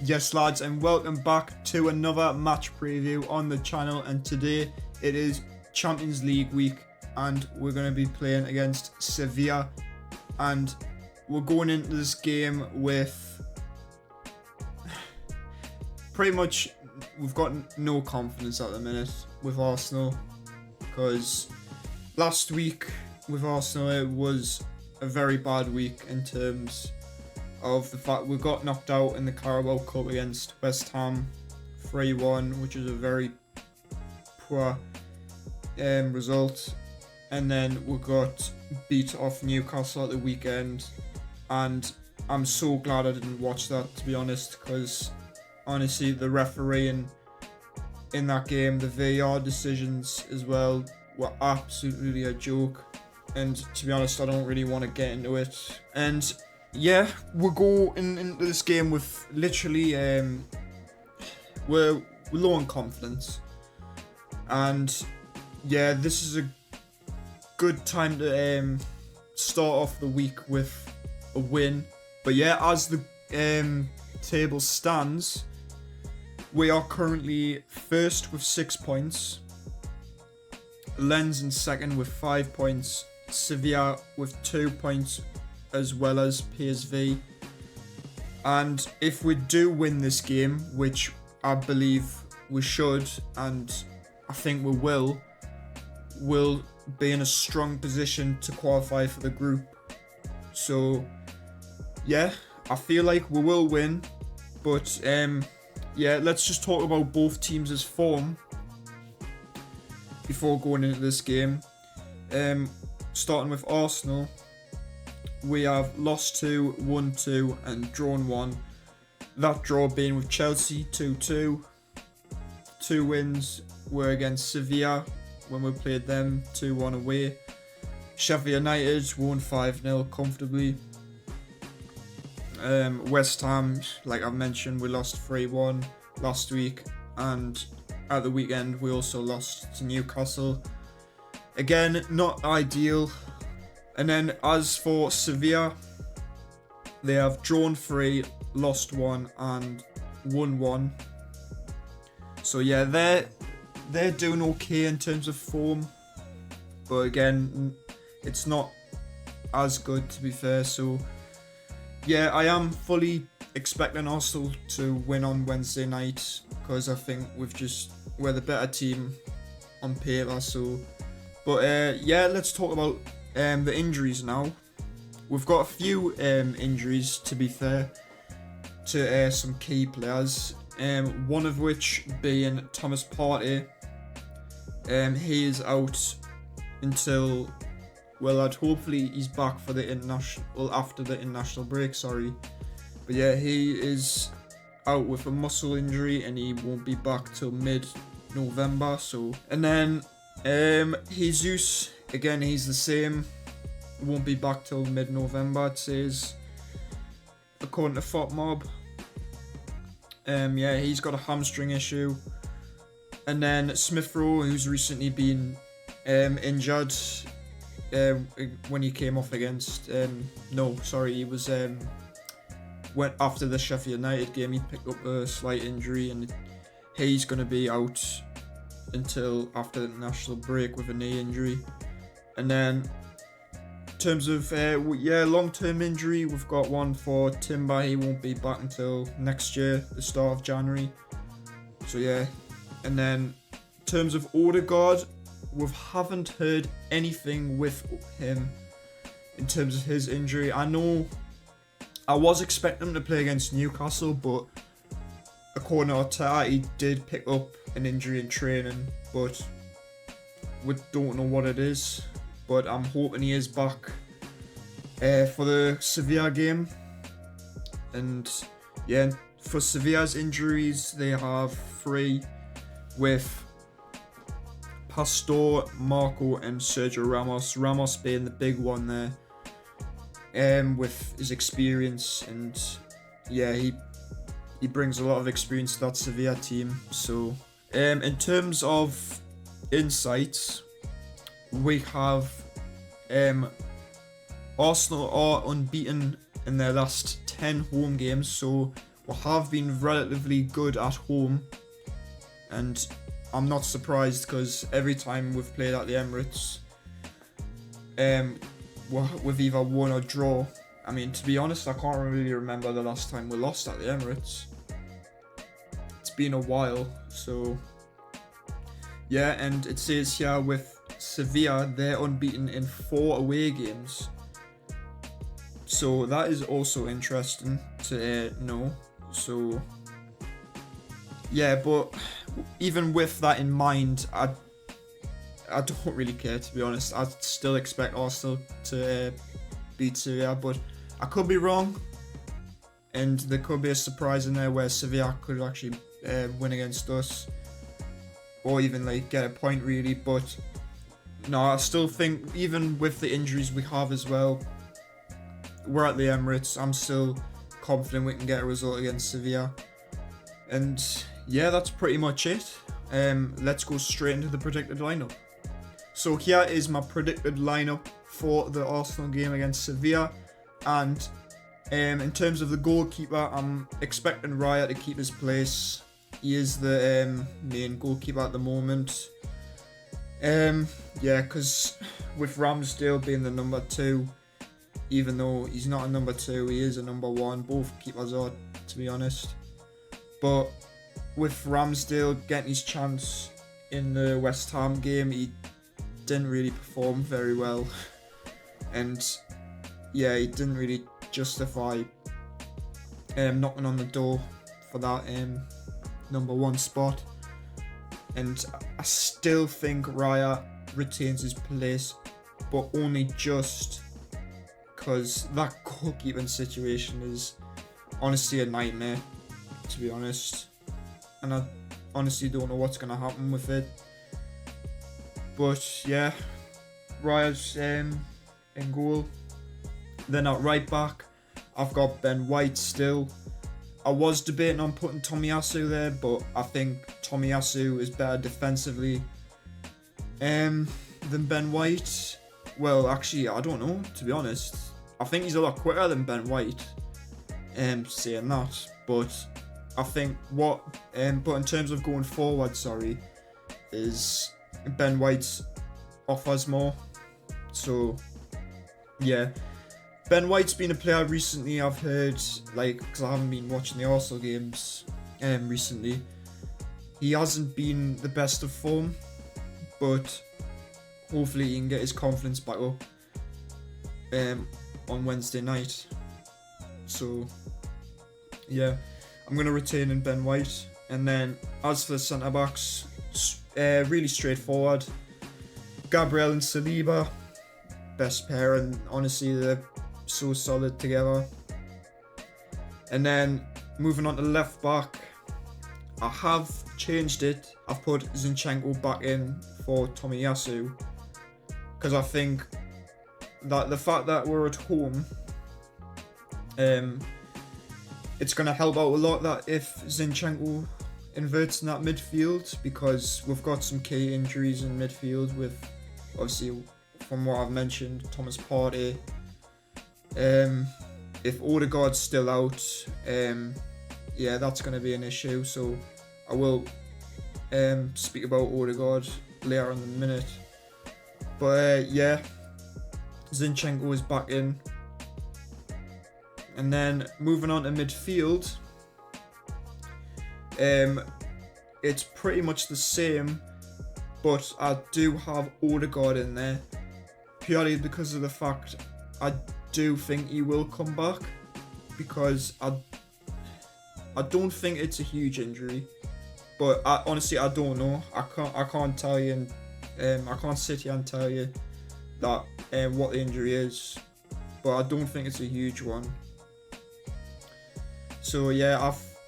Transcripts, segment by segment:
Yes lads, and welcome back to another match preview on the channel, and today it is Champions League week and we're going to be playing against Sevilla, and we're going into this game with pretty much, we've got no confidence at the minute with Arsenal, because last week with Arsenal it was a very bad week in terms of the fact we got knocked out in the Carabao Cup against West Ham 3-1, which is a very poor result, and then we got beat off Newcastle at the weekend, and I'm so glad I didn't watch that, to be honest, because honestly the refereeing in that game, the VAR decisions as well, were absolutely a joke, and to be honest I don't really want to get into it. And yeah, we'll go into this game with literally, we're low on confidence, and yeah, this is a good time to start off the week with a win. But yeah, as the table stands, we are currently first with 6 points, Lens in second with 5 points, Sevilla with 2 points, as well as PSV. And if we do win this game, which I believe we should, and I think we will, we'll be in a strong position to qualify for the group. So yeah, I feel like we will win. But yeah, let's just talk about both teams' form before going into this game. Starting with Arsenal, we have lost 2, won 2, and drawn 1. That draw being with Chelsea 2-2. 2 wins were against Sevilla when we played them 2-1 away. Sheffield United won 5-0 comfortably. West Ham, like I mentioned, we lost 3-1 last week, and at the weekend we also lost to Newcastle. Again, not ideal. And then as for Sevilla, they have drawn 3, lost 1, and won 1. So yeah, they're doing okay in terms of form, but again, it's not as good, to be fair. So yeah, I am fully expecting Arsenal to win on Wednesday night, because I think we're the better team on paper. So, but yeah, let's talk about the injuries now. We've got a few injuries, to be fair, to some key players. One of which being Thomas Partey. He is out until, well, hopefully he's back for the after the international break. Sorry, but yeah, he is out with a muscle injury and he won't be back till mid-November. So, and then Jesus, again, he's the same, won't be back till mid-November, it says, according to FotMob. Yeah, he's got a hamstring issue. And then Smith Rowe, who's recently been injured when he came off against, he was went after the Sheffield United game, he picked up a slight injury, and he's going to be out until after the national break with a knee injury. And then in terms of long-term injury, we've got one for Timber. He won't be back until next year, the start of January. So yeah, and then in terms of Odegaard, we haven't heard anything with him in terms of his injury. I know I was expecting him to play against Newcastle, but according to Arteta, he did pick up an injury in training, but we don't know what it is. But I'm hoping he is back for the Sevilla game. And yeah, for Sevilla's injuries, they have 3, with Pastor, Marco, and Sergio Ramos. Ramos being the big one there, with his experience, and yeah, he brings a lot of experience to that Sevilla team. So in terms of insights, we have Arsenal are unbeaten in their last 10 home games, so we have been relatively good at home, and I'm not surprised because every time we've played at the Emirates, we've either won or draw. I mean, to be honest, I can't really remember the last time we lost at the Emirates. It's been a while, so yeah. And it says here with Sevilla, they're unbeaten in 4 away games. So that is also interesting to know. So yeah, but even with that in mind, I don't really care, to be honest. I still expect Arsenal to beat Sevilla, but I could be wrong, and there could be a surprise in there where Sevilla could actually win against us, or even like get a point really. But no, I still think even with the injuries we have as well, we're at the Emirates. I'm still confident we can get a result against Sevilla, and yeah, that's pretty much it. Let's go straight into the predicted lineup. So here is my predicted lineup for the Arsenal game against Sevilla, and in terms of the goalkeeper, I'm expecting Raya to keep his place. He is the main goalkeeper at the moment. Yeah, because with Ramsdale being the number 2, even though he's not a number 2, he is a number 1. Both keepers are, to be honest. But with Ramsdale getting his chance in the West Ham game, he didn't really perform very well, and yeah, he didn't really justify knocking on the door for that number 1 spot. And I still think Raya retains his place, but only just because that goalkeeping situation is honestly a nightmare, to be honest, and I honestly don't know what's going to happen with it. But yeah, Raya's in goal. Then at right back, I've got Ben White still. I was debating on putting Tomiyasu there, but I think Tomiyasu is better defensively than Ben White. Well, actually, I don't know, to be honest. I think he's a lot quicker than Ben White, saying that. But I think but in terms of going forward, is Ben White offers more. So yeah, Ben White's been a player recently, I've heard, like, because I haven't been watching the Arsenal games recently. He hasn't been the best of form, but hopefully he can get his confidence back up on Wednesday night. So yeah, I'm going to retain in Ben White. And then as for the centre backs, really straightforward. Gabriel and Saliba, best pair, and honestly they're so solid together. And then moving on to left back, I have changed it. I've put Zinchenko back in for Tomiyasu, because I think that the fact that we're at home, it's going to help out a lot that if Zinchenko inverts in that midfield, because we've got some key injuries in midfield with, obviously, from what I've mentioned, Thomas Partey. If Odegaard's still out, yeah, that's going to be an issue. So I will speak about Odegaard later in the minute. But yeah, Zinchenko is back in. And then moving on to midfield, it's pretty much the same, but I do have Odegaard in there purely because of the fact I do think he will come back, because I don't think it's a huge injury, but honestly I don't know. I can't tell you, and I can't sit here and tell you that what the injury is, but I don't think it's a huge one. So yeah,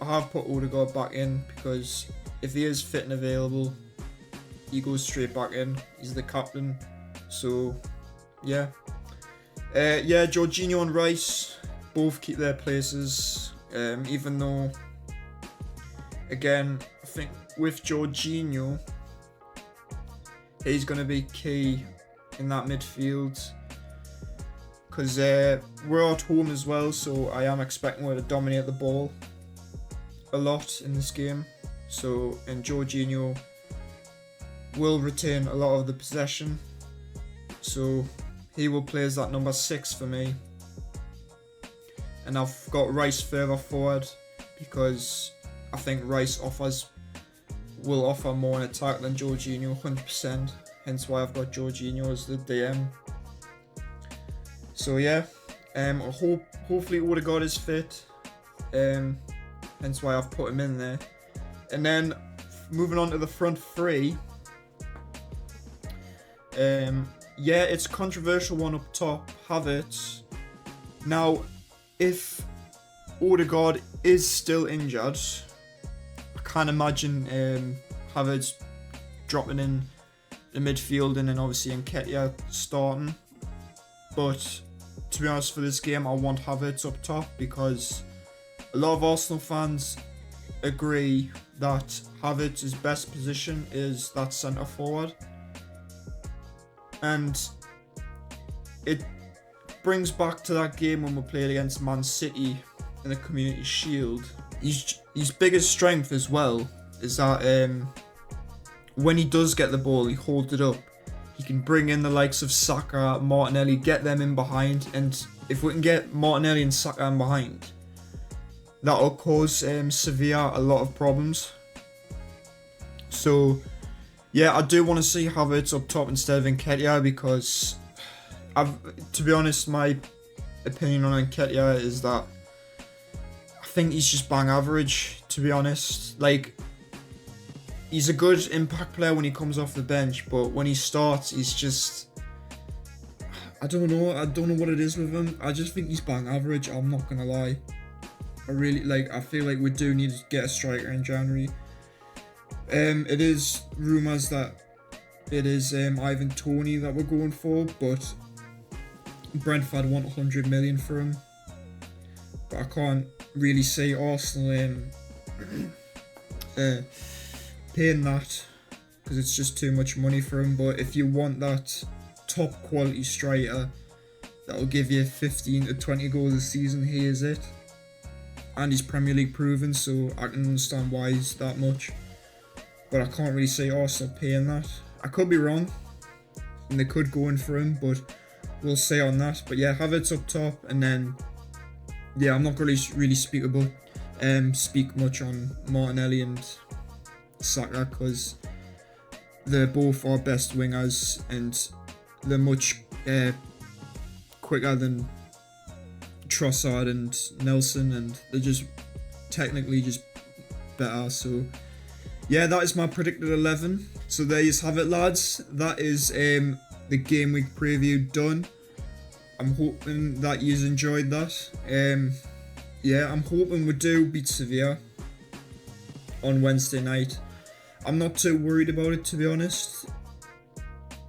I have put Odegaard back in, because if he is fit and available, he goes straight back in. He's the captain. So yeah. Yeah, Jorginho and Rice both keep their places, even though, again, I think with Jorginho, he's going to be key in that midfield, because we're at home as well, so I am expecting her to dominate the ball. a lot in this game. So, and Jorginho will retain a lot of the possession. So he will play as that number 6 for me. And I've got Rice further forward because I think Rice will offer more in attack than Jorginho, 100%. Hence why I've got Jorginho as the DM. So yeah, hopefully Odegaard is fit. Hence why I've put him in there. And then moving on to the front three. Yeah, it's a controversial one up top, Havertz. Now, if Odegaard is still injured, I can't imagine Havertz dropping in the midfield and then obviously Nketiah starting. But to be honest, for this game, I want Havertz up top because a lot of Arsenal fans agree that Havertz's best position is that centre forward. And it brings back to that game when we played against Man City in the Community Shield. His biggest strength as well is that when he does get the ball, he holds it up. He can bring in the likes of Saka, Martinelli, get them in behind. And if we can get Martinelli and Saka in behind, that'll cause Sevilla a lot of problems. So yeah, I do want to see Havertz up top instead of Nketiah because, to be honest, my opinion on Nketiah is that I think he's just bang average, to be honest. Like, he's a good impact player when he comes off the bench, but when he starts, he's just, I don't know what it is with him. I just think he's bang average, I'm not going to lie. I feel like we do need to get a striker in January. It is rumours that it is Ivan Toney that we're going for, but Brentford want 100 million for him. But I can't really see Arsenal paying that because it's just too much money for him. But if you want that top quality striker that will give you 15 to 20 goals a season, he is it. And he's Premier League proven, so I can understand why he's that much. But I can't really see Arsenal paying that. I could be wrong, and they could go in for him, but we'll see on that. But yeah, Havertz up top, and then yeah, I'm not going to really speak much on Martinelli and Saka because they're both our best wingers, and they're much quicker than Trossard and Nelson, and they're just technically just better. So yeah, that is my predicted 11. So there you have it, lads. That is the game week preview done. I'm hoping that you've enjoyed that. Yeah, I'm hoping we do beat Sevilla on Wednesday night. I'm not too worried about it, to be honest.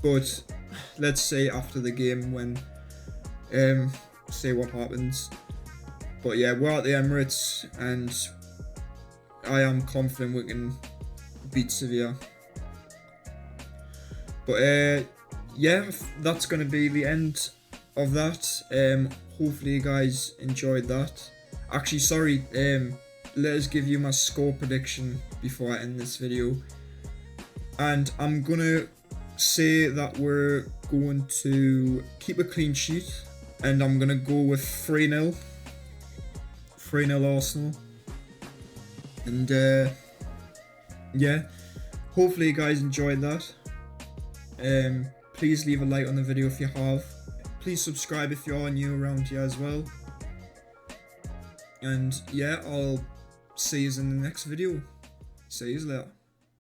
But let's say after the game when see what happens. But yeah, we're at the Emirates and I am confident we can beat Sevilla. But yeah, that's going to be the end of that. Hopefully you guys enjoyed that. Actually, sorry, let us give you my score prediction before I end this video. And I'm going to say that we're going to keep a clean sheet. And I'm going to go with 3-0. 3-0 Arsenal. And yeah, hopefully you guys enjoyed that. Please leave a like on the video if you have. Please subscribe if you're new around here as well. And yeah, I'll see you in the next video. See you later.